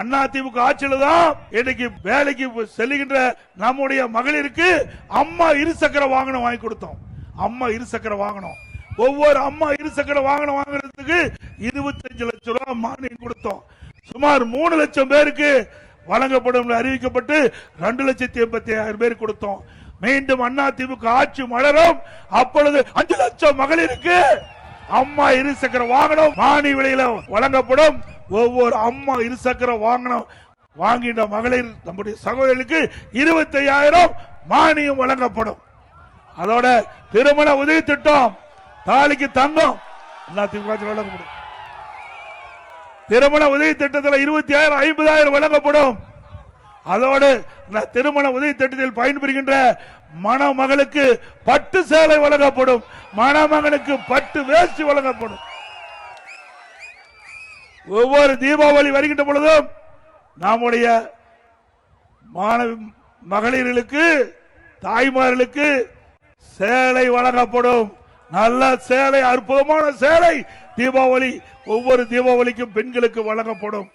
அதிமுக ஆட்சியில தான் இன்னைக்கு வேலைக்கு செல்லுகின்ற நம்முடைய மகளிருக்கு அம்மா இருசக்கர வாகனம் வாங்கி கொடுத்தோம். அம்மா இருசக்கர வாகனம், ஒவ்வொரு அம்மா இருசக்கர வாகனம் வாங்குறதுக்கு 25 லட்சம் ரூபாய் மானியம் கொடுத்தோம். சுமார் 3 லட்சம் பேருக்கு வழங்கப்படும் அறிவிக்கப்பட்டு 2,85,000 பேர் கொடுத்தோம். மீண்டும் அதிமுக ஆட்சி மலரும், அப்பொழுது 5 லட்சம் மகளிருக்கு அம்மா இருசக்கர வாகனம் மானிய விலையில வழங்கப்படும். ஒவ்வொரு அம்மா இருசக்கர வாகனம் வாங்கின்ற மகளிர் நம்முடைய சகோதரர்களுக்கு 25,000 மானியம் வழங்கப்படும். அதோட திருமண உதவி திட்டம், தாலிக்கு தங்கம் வழங்கப்படும். திருமண உதவி திட்டத்தில் 20,000 50,000 வழங்கப்படும். அதோடு திருமண உதவி திட்டத்தில் பயன்பெறுகின்ற மணமகளுக்கு பட்டு சேலை வழங்கப்படும், மணமகனுக்கு பட்டு வேஷ்டி வழங்கப்படும். ஒவ்வொரு தீபாவளி வருகின்ற பொழுதும் நம்முடைய மகளிர்களுக்கு தாய்மார்களுக்கு சேலை வழங்கப்படும். நல்ல சேலை, அற்புதமான சேலை தீபாவளி, ஒவ்வொரு தீபாவளிக்கும் பெண்களுக்கு வழங்கப்படும்.